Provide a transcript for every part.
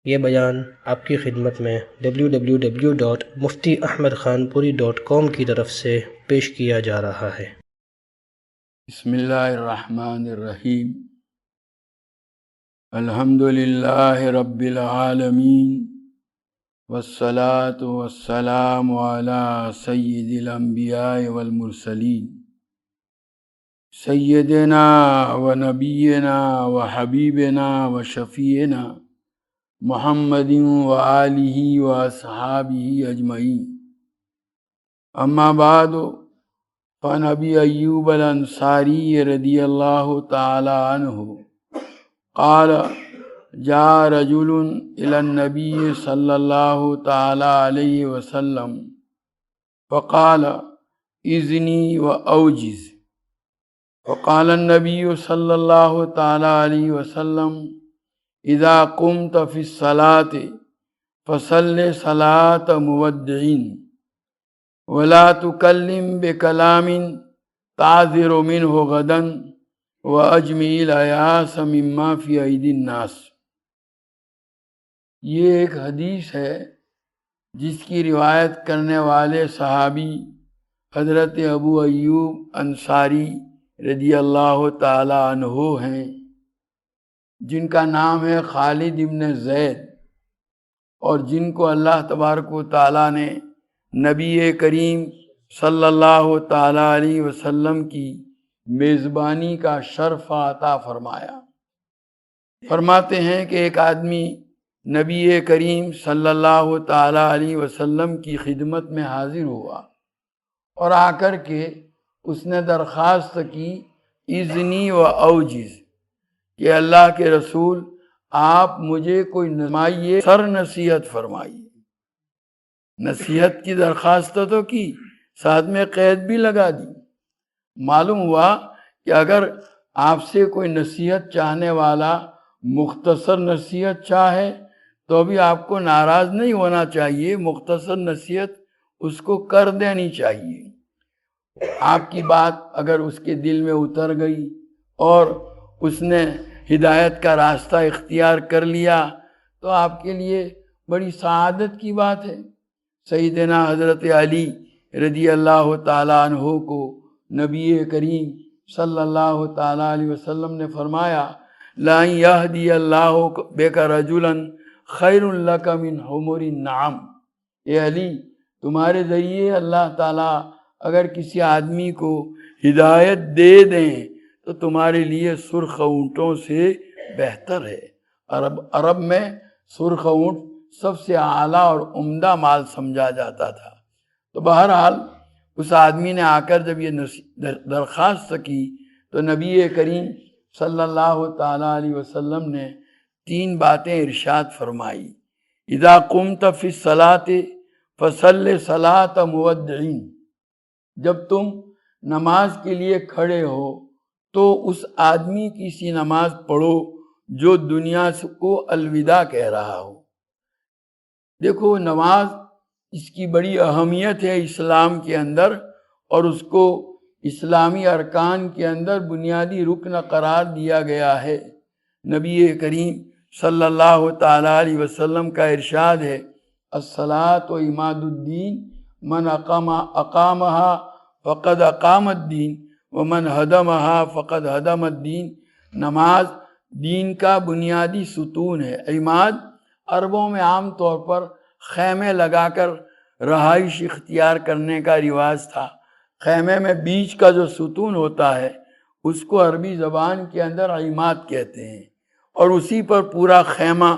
یہ بیان آپ کی خدمت میں www.muftiahmedkhanpuri.com کی طرف سے پیش کیا جا رہا ہے۔ بسم اللہ الرحمن الرحیم۔ الحمدللہ رب العالمین والصلاة والسلام علی سید الانبیاء والمرسلین سیدنا و نبینا و حبیبنا و شفیعنا محمد و آلہ و اصحابہ اجمعین۔ اما بعد، فعن ابی ایوب الانصاری رضی اللہ تعالی عنہ قال جاء رجل الى النبی صلی اللہ تعالی علیہ وسلم فقال اذنی و اوجز، فقال النبی صلی اللہ تعالی علیہ وسلم اذا قمت فی الصلاة فصل صلاة مودعین ولا تکلم بکلام تعذر منہ غدا واجمع الایاس مما فی ایدی الناس۔ یہ ایک حدیث ہے جس کی روایت کرنے والے صحابی حضرت ابو ایوب انصاری رضی اللہ تعالی عنہ ہیں، جن کا نام ہے خالد ابن زید، اور جن کو اللہ تبارک و تعالیٰ نے نبی کریم صلی اللہ تعالی علیہ وسلم کی میزبانی کا شرف عطا فرمایا۔ فرماتے ہیں کہ ایک آدمی نبی کریم صلی اللہ تعالی علیہ وسلم کی خدمت میں حاضر ہوا اور آ کر کے اس نے درخواست کی اذنی و اوجز، کہ اللہ کے رسول آپ مجھے کوئی نمائیے، سر نصیحت فرمائیے۔ نصیحت کی درخواست تو کی، ساتھ میں قید بھی لگا دی۔ معلوم ہوا کہ اگر آپ سے کوئی نصیحت چاہنے والا مختصر نصیحت چاہے تو بھی آپ کو ناراض نہیں ہونا چاہیے، مختصر نصیحت اس کو کر دینی چاہیے۔ آپ کی بات اگر اس کے دل میں اتر گئی اور اس نے ہدایت کا راستہ اختیار کر لیا تو آپ کے لیے بڑی سعادت کی بات ہے۔ سیدنا حضرت علی رضی اللہ تعالیٰ عنہ کو نبی کریم صلی اللہ تعالیٰ علیہ وسلم نے فرمایا لَن يَهْدِيَ اللَّهُ بِكَ رَجُلًا خَيْرٌ لَكَ مِنْ حُمُرِ النَّعَمِ۔ اے علی، تمہارے ذریعے اللہ تعالیٰ اگر کسی آدمی کو ہدایت دے دیں تو تمہارے لیے سرخ اونٹوں سے بہتر ہے۔ عرب میں سرخ اونٹ سب سے اعلیٰ اور عمدہ مال سمجھا جاتا تھا۔ تو بہرحال اس آدمی نے آ کر جب یہ درخواست کی تو نبی کریم صلی اللہ تعالیٰ علیہ وسلم نے 3 باتیں ارشاد فرمائی۔ اذا قمت فی الصلاۃ فصل صلاۃ مودعین، جب تم نماز کے لیے کھڑے ہو تو اس آدمی کی سی نماز پڑھو جو دنیا کو الوداع کہہ رہا ہو۔ دیکھو، نماز اس کی بڑی اہمیت ہے اسلام کے اندر، اور اس کو اسلامی ارکان کے اندر بنیادی رکن قرار دیا گیا ہے۔ نبی کریم صلی اللہ تعالیٰ علیہ وسلم کا ارشاد ہے الصلاۃ و عماد الدین، من اقامہا فقد اقام الدین ومن ہدمہا فقد ہدم الدین۔ نماز دین کا بنیادی ستون ہے۔ عماد عربوں میں عام طور پر خیمے لگا کر رہائش اختیار کرنے کا رواج تھا۔ خیمے میں بیچ کا جو ستون ہوتا ہے اس کو عربی زبان کے اندر عماد کہتے ہیں، اور اسی پر پورا خیمہ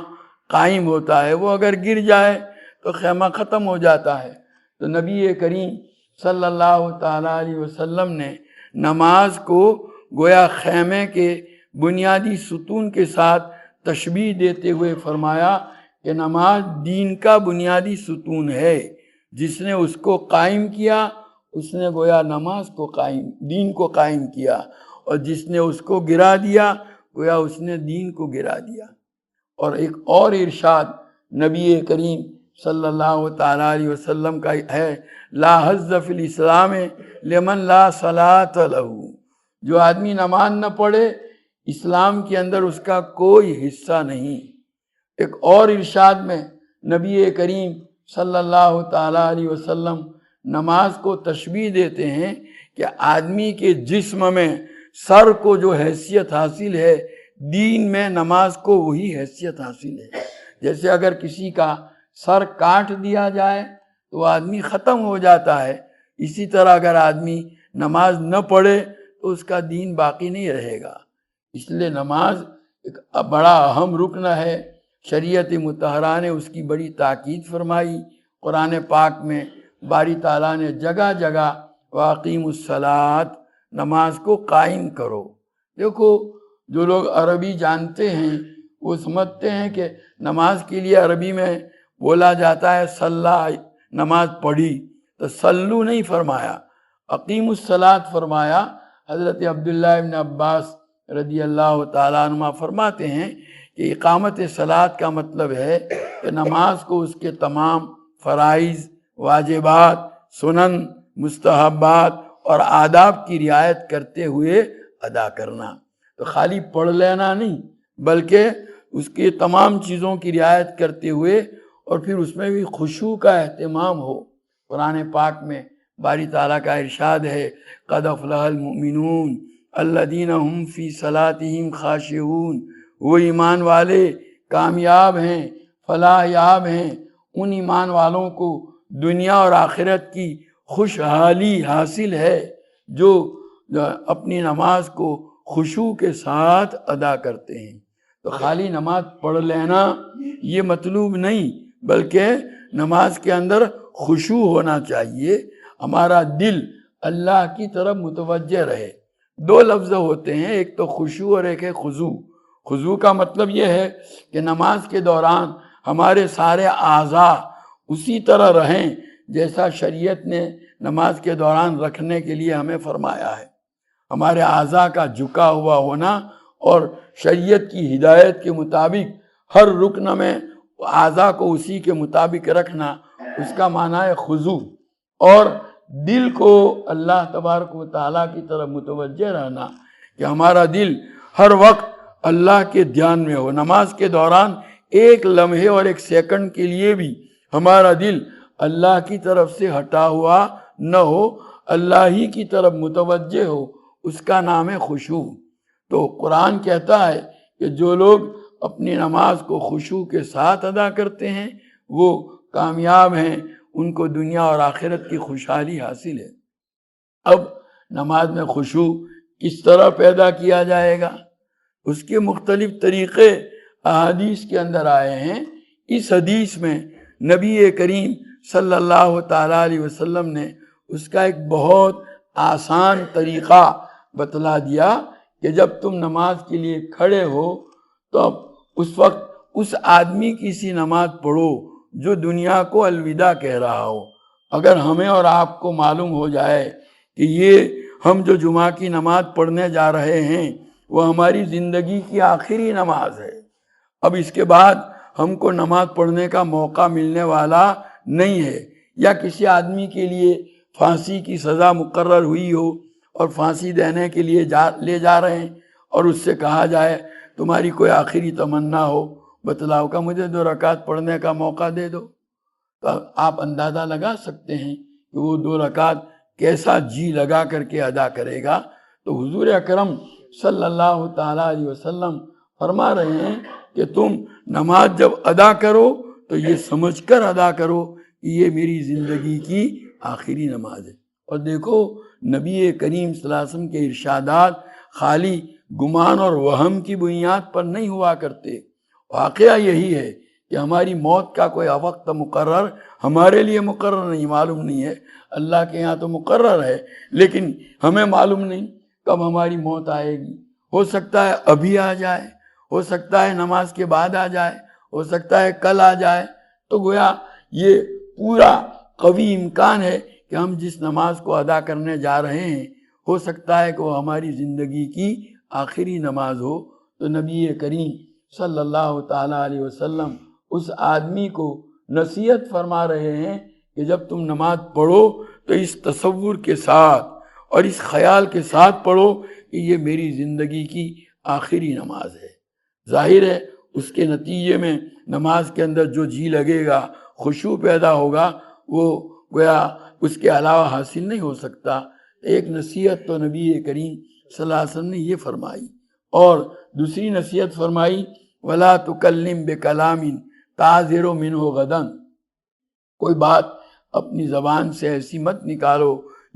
قائم ہوتا ہے۔ وہ اگر گر جائے تو خیمہ ختم ہو جاتا ہے۔ تو نبی کریم صلی اللہ تعالیٰ علیہ وسلم نے نماز کو گویا خیمے کے بنیادی ستون کے ساتھ تشبیہ دیتے ہوئے فرمایا کہ نماز دین کا بنیادی ستون ہے۔ جس نے اس کو قائم کیا اس نے گویا نماز کو دین کو قائم کیا، اور جس نے اس کو گرا دیا گویا اس نے دین کو گرا دیا۔ اور ایک اور ارشاد نبی کریم صلی اللہ تعالیٰ علیہ وسلم کا ہے لا حظ فی الاسلام لمن لا صلاۃ لہ، جو آدمی نماز نہ پڑھے اسلام کے اندر اس کا کوئی حصہ نہیں۔ ایک اور ارشاد میں نبی کریم صلی اللہ تعالیٰ علیہ وسلم نماز کو تشبیہ دیتے ہیں کہ آدمی کے جسم میں سر کو جو حیثیت حاصل ہے، دین میں نماز کو وہی حیثیت حاصل ہے۔ جیسے اگر کسی کا سر کاٹ دیا جائے تو وہ آدمی ختم ہو جاتا ہے، اسی طرح اگر آدمی نماز نہ پڑھے تو اس کا دین باقی نہیں رہے گا۔ اس لیے نماز ایک بڑا اہم رکن ہے، شریعت مطہرہ نے اس کی بڑی تاکید فرمائی۔ قرآن پاک میں باری تعالیٰ نے جگہ جگہ وَأَقِیمُوا الصَّلَاۃَ، نماز کو قائم کرو۔ دیکھو جو لوگ عربی جانتے ہیں وہ سمجھتے ہیں کہ نماز کے لیے عربی میں بولا جاتا ہے صلی، نماز پڑھی، تو صلو نہیں فرمایا، اقیم الصلاۃ فرمایا۔ حضرت عبداللہ ابن عباس رضی اللہ تعالیٰ عنہ فرماتے ہیں کہ اقامت صلاۃ کا مطلب ہے کہ نماز کو اس کے تمام فرائض، واجبات، سنن، مستحبات اور آداب کی رعایت کرتے ہوئے ادا کرنا۔ تو خالی پڑھ لینا نہیں، بلکہ اس کے تمام چیزوں کی رعایت کرتے ہوئے، اور پھر اس میں بھی خشوع کا اہتمام ہو۔ قرآن پاک میں باری تعالیٰ کا ارشاد ہے قد افلح المؤمنون الذین هم فی صلاتہم خاشعون، وہ ایمان والے کامیاب ہیں، فلاح یاب ہیں، ان ایمان والوں کو دنیا اور آخرت کی خوشحالی حاصل ہے جو اپنی نماز کو خشوع کے ساتھ ادا کرتے ہیں۔ تو خالی نماز پڑھ لینا یہ مطلوب نہیں، بلکہ نماز کے اندر خشوع ہونا چاہیے، ہمارا دل اللہ کی طرف متوجہ رہے۔ دو لفظ ہوتے ہیں، ایک تو خشوع اور ایک ہے خضوع۔ خضوع کا مطلب یہ ہے کہ نماز کے دوران ہمارے سارے اعضاء اسی طرح رہیں جیسا شریعت نے نماز کے دوران رکھنے کے لیے ہمیں فرمایا ہے۔ ہمارے اعضاء کا جھکا ہوا ہونا اور شریعت کی ہدایت کے مطابق ہر رکن میں اعضاء کو اسی کے مطابق رکھنا، اس کا معنی ہے خضوع۔ اور دل کو اللہ تبارک و تعالیٰ کی طرف متوجہ رہنا، کہ ہمارا دل ہر وقت اللہ کے دھیان میں ہو۔ نماز کے دوران ایک لمحے اور ایک سیکنڈ کے لیے بھی ہمارا دل اللہ کی طرف سے ہٹا ہوا نہ ہو، اللہ ہی کی طرف متوجہ ہو، اس کا نام ہے خشوع۔ تو قرآن کہتا ہے کہ جو لوگ اپنی نماز کو خشوع کے ساتھ ادا کرتے ہیں وہ کامیاب ہیں، ان کو دنیا اور آخرت کی خوشحالی حاصل ہے۔ اب نماز میں خشوع کس طرح پیدا کیا جائے گا؟ اس کے مختلف طریقے احادیث کے اندر آئے ہیں۔ اس حدیث میں نبی کریم صلی اللہ تعالیٰ علیہ وسلم نے اس کا ایک بہت آسان طریقہ بتلا دیا کہ جب تم نماز کے لیے کھڑے ہو تو اب اس وقت اس آدمی کی سی نماز پڑھو جو دنیا کو الوداع کہہ رہا ہو۔ اگر ہمیں اور آپ کو معلوم ہو جائے کہ یہ ہم جو جمعہ کی نماز پڑھنے جا رہے ہیں وہ ہماری زندگی کی آخری نماز ہے، اب اس کے بعد ہم کو نماز پڑھنے کا موقع ملنے والا نہیں ہے، یا کسی آدمی کے لیے پھانسی کی سزا مقرر ہوئی ہو اور پھانسی دینے کے لیے لے جا رہے ہیں، اور اس سے کہا جائے تمہاری کوئی آخری تمنا ہو، بتلاؤ کہ مجھے 2 رکعت پڑھنے کا موقع دے دو، تو آپ اندازہ لگا سکتے ہیں کہ وہ 2 رکعت کیسا جی لگا کر کے ادا کرے گا۔ تو حضور اکرم صلی اللہ تعالیٰ علیہ وسلم فرما رہے ہیں کہ تم نماز جب ادا کرو تو یہ سمجھ کر ادا کرو کہ یہ میری زندگی کی آخری نماز ہے۔ اور دیکھو نبی کریم صلی اللہ علیہ وسلم کے ارشادات خالی گمان اور وہم کی بنیاد پر نہیں ہوا کرتے، واقعہ یہی ہے کہ ہماری موت کا کوئی وقت مقرر ہمارے لیے مقرر نہیں، معلوم نہیں ہے، اللہ کے یہاں تو مقرر ہے لیکن ہمیں معلوم نہیں کب ہماری موت آئے گی۔ ہو سکتا ہے ابھی آ جائے، ہو سکتا ہے نماز کے بعد آ جائے، ہو سکتا ہے کل آ جائے۔ تو گویا یہ پورا قوی امکان ہے کہ ہم جس نماز کو ادا کرنے جا رہے ہیں ہو سکتا ہے کہ وہ ہماری زندگی کی آخری نماز ہو۔ تو نبی کریم صلی اللہ تعالیٰ علیہ وسلم اس آدمی کو نصیحت فرما رہے ہیں کہ جب تم نماز پڑھو تو اس تصور کے ساتھ اور اس خیال کے ساتھ پڑھو کہ یہ میری زندگی کی آخری نماز ہے۔ ظاہر ہے اس کے نتیجے میں نماز کے اندر جو جی لگے گا، خشوع پیدا ہوگا، وہ گویا اس کے علاوہ حاصل نہیں ہو سکتا۔ ایک نصیحت تو نبی کریم صلی اللہ علیہ وسلم نے یہ فرمائی، اور دوسری نصیحت فرمائی وَلَا تُكَلِّمْ بِكَلَامٍ تَعْذِرُ مِنْهُ غَدًا، کوئی بات اپنی زبان سے ایسی مت نکالو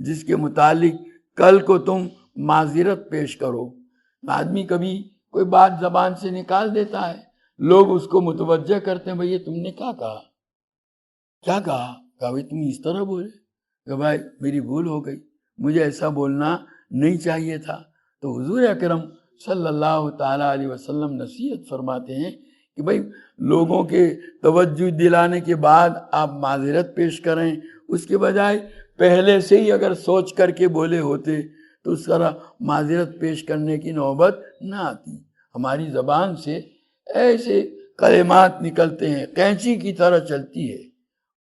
جس کے متعلق کل کو تم معذرت پیش کرو۔ آدمی کبھی کوئی بات زبان سے نکال دیتا ہے، لوگ اس کو متوجہ کرتے ہیں، بھئی یہ تم نے کیا کہا؟ کیا کہا؟ کہا بھئی تم اس طرح بولے، کہ بھائی میری بھول ہو گئی، مجھے ایسا بولنا نہیں چاہیے تھا۔ تو حضور اکرم صلی اللہ تعالیٰ علیہ وسلم نصیحت فرماتے ہیں کہ بھئی لوگوں کے توجہ دلانے کے بعد آپ معذرت پیش کریں، اس کے بجائے پہلے سے ہی اگر سوچ کر کے بولے ہوتے تو اس طرح معذرت پیش کرنے کی نوبت نہ آتی۔ ہماری زبان سے ایسے کلمات نکلتے ہیں، قینچی کی طرح چلتی ہے۔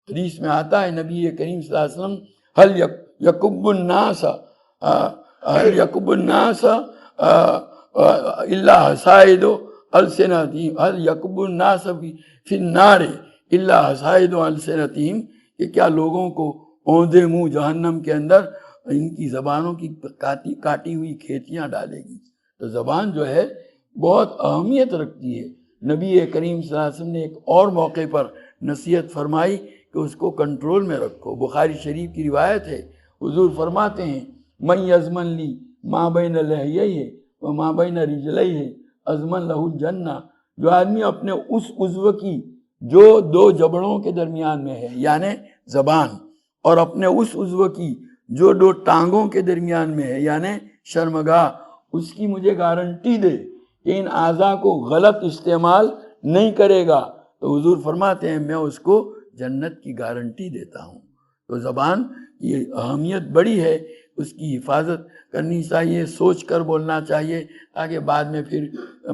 حدیث میں آتا ہے نبی کریم صلی اللہ علیہ وسلم هل يكب الناس الا حصائد السنتهم هل يكب الناس في النار الا حصائد السنتهم، کہ کیا لوگوں کو اوندے منہ جہنم کے اندر ان کی زبانوں کی کاٹی ہوئی کھیتیاں ڈالے گی۔ تو زبان جو ہے بہت اہمیت رکھتی ہے۔ نبی کریم صلی اللہ علیہ وسلم نے ایک اور موقع پر نصیحت فرمائی کہ اس کو کنٹرول میں رکھو۔ بخاری شریف کی روایت ہے، حضور فرماتے ہیں من یضمن لی ما بین لحییہ و ما بین رجلیہ اضمن لہ الجنہ، جو آدمی اپنے اس عضو کی جو دو جبڑوں کے درمیان میں ہے یعنی زبان، اور اپنے اس عضو کی جو دو ٹانگوں کے درمیان میں ہے یعنی شرمگاہ، اس کی مجھے گارنٹی دے کہ ان اعضاء کو غلط استعمال نہیں کرے گا، تو حضور فرماتے ہیں میں اس کو جنت کی گارنٹی دیتا ہوں۔ تو زبان کی اہمیت بڑی ہے، اس کی حفاظت کرنی چاہیے، سوچ کر بولنا چاہیے تاکہ بعد میں پھر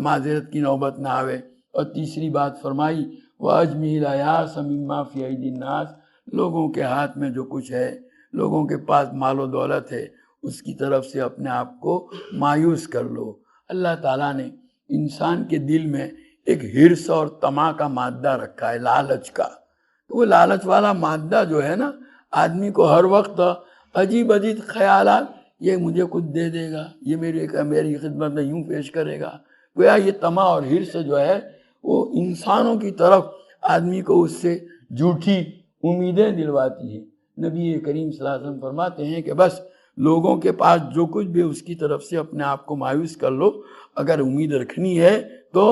معذرت کی نوبت نہ آوے۔ اور تیسری بات فرمائی وَأَجْمِلْ الْعَيَاسَ مِمَّا فِي أَيْدِي النَّاسِ، لوگوں کے ہاتھ میں جو کچھ ہے، لوگوں کے پاس مال و دولت ہے، اس کی طرف سے اپنے آپ کو مایوس کر لو۔ اللہ تعالیٰ نے انسان کے دل میں ایک حرص اور طمع کا مادہ رکھا ہے، لالچ کا۔ تو وہ لالچ والا مادہ جو ہے نا، آدمی کو ہر وقت عجیب عجیب خیالات، یہ مجھے کچھ دے دے گا، یہ میری خدمت میں یوں پیش کرے گا، گویا یہ طمع اور حرص جو ہے وہ انسانوں کی طرف آدمی کو اس سے جھوٹی امیدیں دلواتی ہے۔ نبی کریم صلی اللہ علیہ وسلم فرماتے ہیں کہ بس لوگوں کے پاس جو کچھ بھی اس کی طرف سے اپنے آپ کو مایوس کر لو، اگر امید رکھنی ہے تو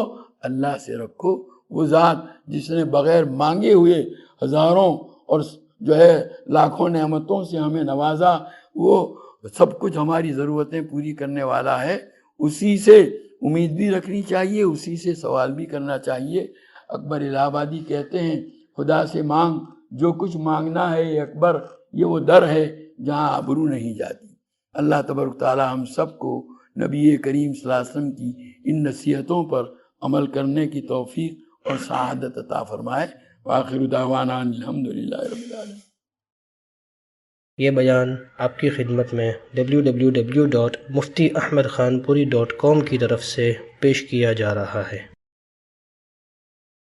اللہ سے رکھو۔ وہ ذات جس نے بغیر مانگے ہوئے ہزاروں اور جو ہے لاکھوں نعمتوں سے ہمیں نوازا، وہ سب کچھ ہماری ضرورتیں پوری کرنے والا ہے، اسی سے امید بھی رکھنی چاہیے، اسی سے سوال بھی کرنا چاہیے۔ اکبر الہ آبادی کہتے ہیں خدا سے مانگ جو کچھ مانگنا ہے یہ اکبر، یہ وہ در ہے جہاں آبرو نہیں جاتی۔ اللہ تبارک تعالی ہم سب کو نبی کریم صلی اللہ علیہ وسلم کی ان نصیحتوں پر عمل کرنے کی توفیق اور سعادت عطا فرمائے۔ وآخر دعوانا الحمدللہ رب العالمین۔ یہ بیان آپ کی خدمت میں www.muftiahmedkhanpuri.com کی طرف سے پیش کیا جا رہا ہے۔